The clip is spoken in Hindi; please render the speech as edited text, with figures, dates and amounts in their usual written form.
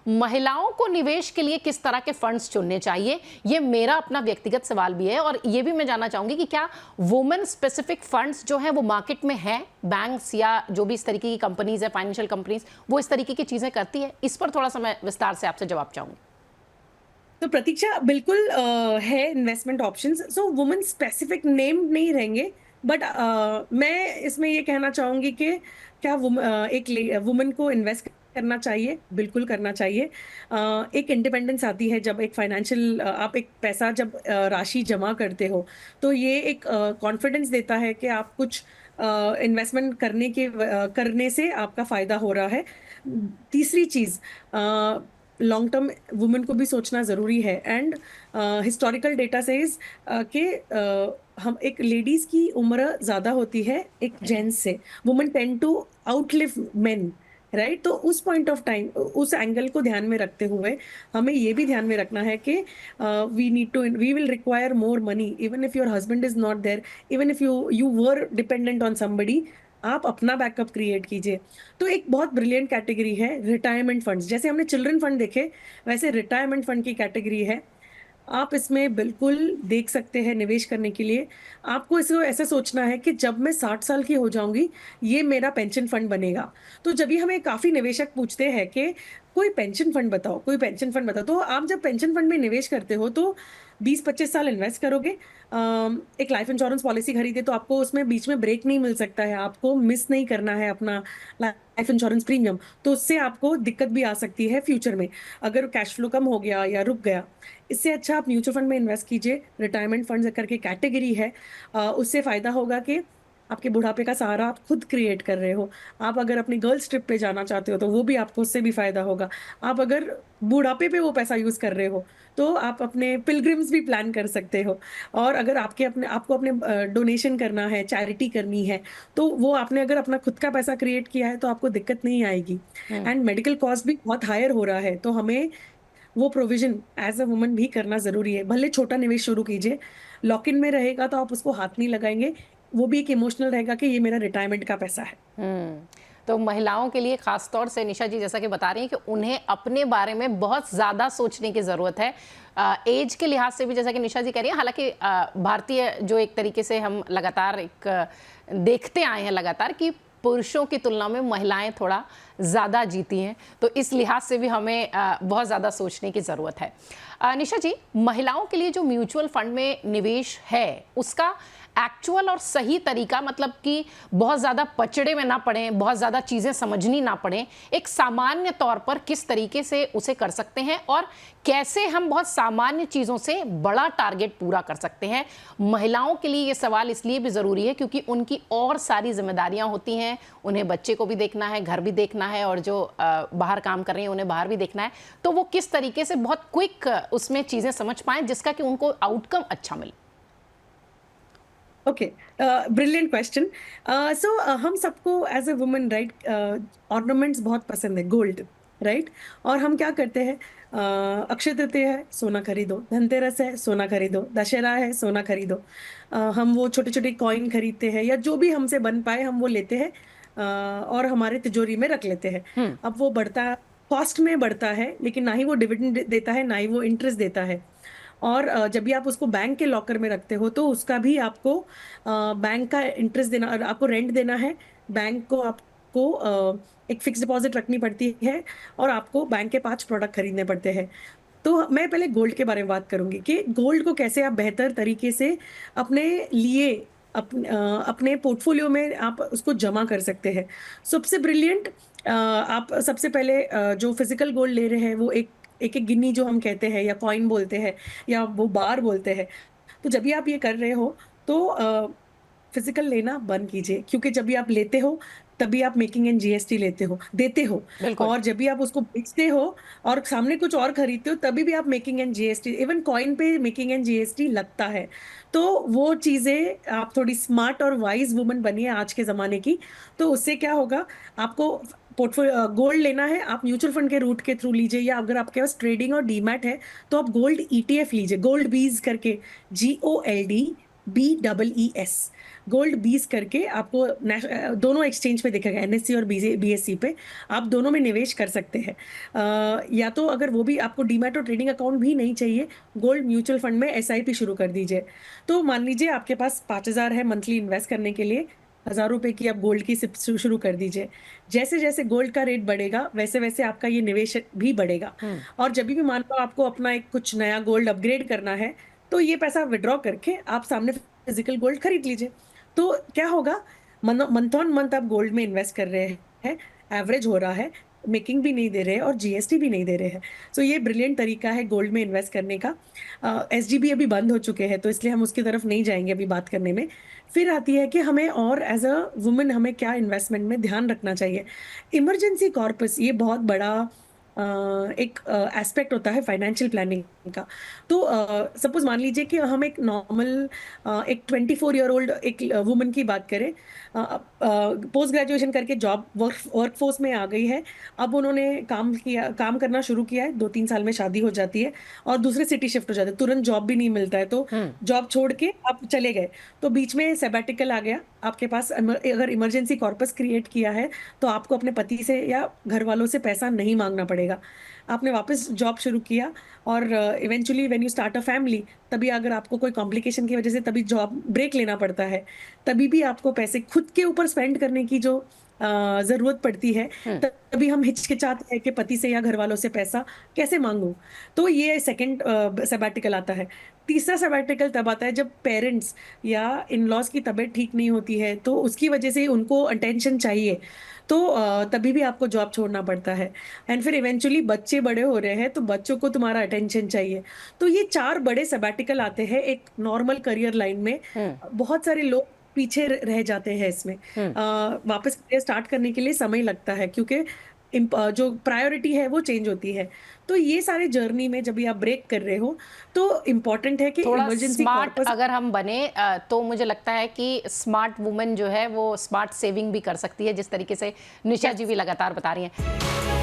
महिलाओं को निवेश के लिए किस तरह के फंड्स चुनने चाहिए, ये मेरा अपना व्यक्तिगत सवाल भी है। और ये भी मैं जानना चाहूंगी कि क्या वुमेन स्पेसिफिक फंड्स जो हैं वो मार्केट में है, बैंक्स या जो भी इस तरीके की कंपनीज है, फाइनेंशियल कंपनीज, वो इस तरीके की चीजें करती है? इस पर थोड़ा सा मैं विस्तार से आपसे जवाब चाहूंगी। तो प्रतीक्षा बिल्कुल है इन्वेस्टमेंट ऑप्शंस। सो वुमेन स्पेसिफिक नेम नहीं रहेंगे, बट मैं इसमें ये कहना चाहूंगी कि क्या एक वुमेन को इन्वेस्ट करना चाहिए, बिल्कुल करना चाहिए। एक इंडिपेंडेंस आती है जब एक फाइनेंशियल आप एक पैसा जब राशि जमा करते हो, तो ये एक कॉन्फिडेंस देता है कि आप कुछ इन्वेस्टमेंट करने से आपका फायदा हो रहा है। तीसरी चीज, लॉन्ग टर्म वुमेन को भी सोचना ज़रूरी है। एंड हिस्टोरिकल डेटा सेज कि हम एक लेडीज़ की उम्र ज़्यादा होती है एक जेंट्स से। Women tend to outlive men, right? तो उस पॉइंट ऑफ टाइम, उस एंगल को ध्यान में रखते हुए हमें ये भी ध्यान में रखना है कि we will require more money even if your husband is not there, even if you were dependent on somebody. आप अपना बैकअप क्रिएट कीजिए। तो एक बहुत ब्रिलियंट कैटेगरी है रिटायरमेंट फंड्स। जैसे हमने चिल्ड्रन फंड देखे, वैसे रिटायरमेंट फंड की कैटेगरी है। आप इसमें बिल्कुल देख सकते हैं निवेश करने के लिए। आपको इसको ऐसा सोचना है कि जब मैं 60 साल की हो जाऊँगी, ये मेरा पेंशन फंड बनेगा। तो जब भी हमें काफ़ी निवेशक पूछते हैं कि कोई पेंशन फंड बताओ, कोई पेंशन फंड बताओ, तो आप जब पेंशन फंड में निवेश करते हो तो 20-25 साल इन्वेस्ट करोगे। एक लाइफ इंश्योरेंस पॉलिसी खरीदे तो आपको उसमें बीच में ब्रेक नहीं मिल सकता है, आपको मिस नहीं करना है अपना लाइफ इंश्योरेंस प्रीमियम, तो उससे आपको दिक्कत भी आ सकती है फ्यूचर में, अगर कैश फ्लो कम हो गया या रुक गया। इससे अच्छा आप म्यूचुअल फंड में इन्वेस्ट कीजिए। रिटायरमेंट फंड्स करके कैटेगरी है। उससे फ़ायदा होगा कि आपके बुढ़ापे का सहारा आप खुद क्रिएट कर रहे हो। आप अगर अपनी गर्ल्स ट्रिप पे जाना चाहते हो तो वो भी आपको उससे भी फ़ायदा होगा। आप अगर बुढ़ापे पे वो पैसा यूज़ कर रहे हो, तो आप अपने पिलग्रिम्स भी प्लान कर सकते हो। और अगर आपको अपने डोनेशन करना है, चैरिटी करनी है, तो वो आपने अगर अपना खुद का पैसा क्रिएट किया है तो आपको दिक्कत नहीं आएगी। हम्म। एंड मेडिकल कॉस्ट भी बहुत हायर हो रहा है, तो हमें वो प्रोविज़न एज़ अ वुमन भी करना ज़रूरी है। भले छोटा निवेश शुरू कीजिए, लॉक इन में रहेगा तो आप उसको हाथ नहीं लगाएँगे। वो भी एक इमोशनल रहेगा कि ये मेरा रिटायरमेंट का पैसा है। हम्म। तो महिलाओं के लिए खास तौर से निशा जी जैसा कि बता रही हैं कि उन्हें अपने बारे में बहुत ज़्यादा सोचने की ज़रूरत है। एज के लिहाज से भी जैसा कि निशा जी कह रही हैं, हालांकि भारतीय जो एक तरीके से हम लगातार एक देखते आए हैं लगातार कि पुरुषों की तुलना में महिलाएं थोड़ा ज़्यादा जीती हैं, तो इस लिहाज से भी हमें बहुत ज़्यादा सोचने की ज़रूरत है। निशा जी, महिलाओं के लिए जो म्यूचुअल फंड में निवेश है उसका एक्चुअल और सही तरीका, मतलब कि बहुत ज़्यादा पचड़े में ना पड़ें, बहुत ज़्यादा चीज़ें समझनी ना पड़ें, एक सामान्य तौर पर किस तरीके से उसे कर सकते हैं और कैसे हम बहुत सामान्य चीज़ों से बड़ा टारगेट पूरा कर सकते हैं? महिलाओं के लिए ये सवाल इसलिए भी ज़रूरी है क्योंकि उनकी और सारी जिम्मेदारियां होती हैं, उन्हें बच्चे को भी देखना है, घर भी देखना है, और जो बाहर काम कर रही हैं उन्हें बाहर भी देखना है। तो वो किस तरीके से बहुत क्विक उसमें चीज़ें समझ पाएं जिसका कि उनको आउटकम अच्छा मिले। Okay, brilliant question. सो हम सबको as a woman, right, ornaments बहुत पसंद है, गोल्ड, राइट? और हम क्या करते हैं, अक्षय तृतीया है सोना खरीदो, धनतेरस है सोना खरीदो, दशहरा है सोना खरीदो। हम वो छोटे छोटे कॉइन खरीदते हैं या जो भी हमसे बन पाए हम वो लेते हैं, और हमारे तिजोरी में रख लेते हैं। हम्म। अब वो बढ़ता, कॉस्ट में बढ़ता है, लेकिन ना ही वो डिविडेंड देता है, ना ही वो इंटरेस्ट देता है। और जब भी आप उसको बैंक के लॉकर में रखते हो तो उसका भी आपको बैंक का इंटरेस्ट देना, और आपको रेंट देना है। बैंक को आपको एक फिक्स डिपॉजिट रखनी पड़ती है, और आपको बैंक के 5 प्रोडक्ट खरीदने पड़ते हैं। तो मैं पहले गोल्ड के बारे में बात करूंगी कि गोल्ड को कैसे आप बेहतर तरीके से अपने लिए, अपने पोर्टफोलियो में आप उसको जमा कर सकते हैं। सबसे ब्रिलियंट, आप सबसे पहले जो फिजिकल गोल्ड ले रहे हैं वो एक एक एक गिन्नी जो हम कहते हैं, या कॉइन बोलते हैं, या वो बार बोलते हैं। तो जब भी आप ये कर रहे हो तो फिजिकल लेना बंद कीजिए, क्योंकि जब भी आप लेते हो तभी आप मेकिंग एंड जीएसटी देते हो। बिल्कुल। और जब भी आप उसको बेचते हो और सामने कुछ और खरीदते हो तभी भी आप making and GST, even coin पे मेकिंग एंड जीएसटी लगता है। तो वो चीजें, आप थोड़ी स्मार्ट और वाइज वुमन बनिए आज के जमाने की। तो उससे क्या होगा, आपको पोर्टफोलियो गोल्ड लेना है, आप म्यूचुअल फंड के रूट के थ्रू लीजिए, या अगर आपके पास ट्रेडिंग और डीमैट है तो आप गोल्ड ईटीएफ लीजिए, गोल्ड बीज करके, GOLD BEES, गोल्ड 20 करके आपको दोनों एक्सचेंज पे दिखेगा, NSE और BSE पे, आप दोनों में निवेश कर सकते हैं। या तो अगर वो भी आपको डीमैट और ट्रेडिंग अकाउंट भी नहीं चाहिए, गोल्ड म्यूचुअल फंड में SIP शुरू कर दीजिए। तो मान लीजिए आपके पास 5,000 है मंथली इन्वेस्ट करने के लिए, ₹1000 की आप गोल्ड की सिप शुरू कर दीजिए। जैसे-जैसे गोल्ड का रेट बढ़ेगा, वैसे-वैसे आपका ये निवेश भी बढ़ेगा। और जब भी मान लो आपको अपना एक कुछ नया गोल्ड अपग्रेड करना है, तो ये पैसा विथड्रॉ करके आप सामने फिजिकल गोल्ड खरीद लीजिए। तो क्या होगा, मंथ ऑन मंथ आप गोल्ड में इन्वेस्ट कर रहे हैं, एवरेज हो रहा है, मेकिंग भी नहीं दे रहे हैं और जीएसटी भी नहीं दे रहे हैं। सो ये ब्रिलियंट तरीका है गोल्ड में इन्वेस्ट करने का। एसजीबी अभी बंद हो चुके हैं, तो इसलिए हम उसकी तरफ नहीं जाएंगे अभी बात करने में। फिर आती है कि हमें और एज अ वुमेन हमें क्या इन्वेस्टमेंट में ध्यान रखना चाहिए। इमरजेंसी कॉर्पस ये बहुत बड़ा एक एस्पेक्ट होता है फाइनेंशियल प्लानिंग का। तो सपोज मान लीजिए कि हम एक नॉर्मल एक 24 ईयर ओल्ड एक वुमन की बात करें, पोस्ट ग्रेजुएशन करके जॉब वर्कफोर्स में आ गई है। अब उन्होंने काम करना शुरू किया है, 2-3 साल में शादी हो जाती है और दूसरे सिटी शिफ्ट हो जाते हैं, तुरंत जॉब भी नहीं मिलता है, तो जॉब छोड़ के आप चले गए। तो बीच में सैबैटिकल आ गया आपके पास, अगर इमरजेंसी कॉर्पस क्रिएट किया है तो आपको अपने पति से या घर वालों से पैसा नहीं मांगना पड़ेगा। आपने वापस जॉब शुरू किया और eventually when you start a family, तभी अगर आपको कोई कॉम्प्लिकेशन की वजह से तभी जॉब ब्रेक लेना पड़ता है, तभी भी आपको पैसे खुद के ऊपर स्पेंड करने की जो ज़रूरत पड़ती है, तभी हम हिचकिचाते हैं कि पति से या घर वालों से पैसा कैसे माँगूँ? तो ये सेकंड सैबैटिकल आता है। तीसरा सैबैटिकल तब आता है जब पेरेंट्स या इन-लॉज़ की तबीयत ठीक नहीं होती है, तो उसकी वजह से उनको अटेंशन चाहिए, तो तभी भी आपको जॉब छोड़ना पड़ता है। एंड फिर इवेंचुअली बच्चे बड़े हो रहे हैं, तो बच्चों को तुम्हारा अटेंशन चाहिए। तो ये 4 बड़े सैबैटिकल आते हैं एक नॉर्मल करियर लाइन में। बहुत सारे लोग पीछे रह जाते हैं इसमें। वापस करियर स्टार्ट करने के लिए समय लगता है, क्योंकि जो प्रायोरिटी है वो चेंज होती है। तो ये सारे जर्नी में जब भी आप ब्रेक कर रहे हो, तो इम्पोर्टेंट है कि थोड़ा इमरजेंसी स्मार्ट कॉर्पस अगर हम बने तो मुझे लगता है कि स्मार्ट वुमन जो है वो स्मार्ट सेविंग भी कर सकती है, जिस तरीके से निशा जी भी लगातार बता रही हैं।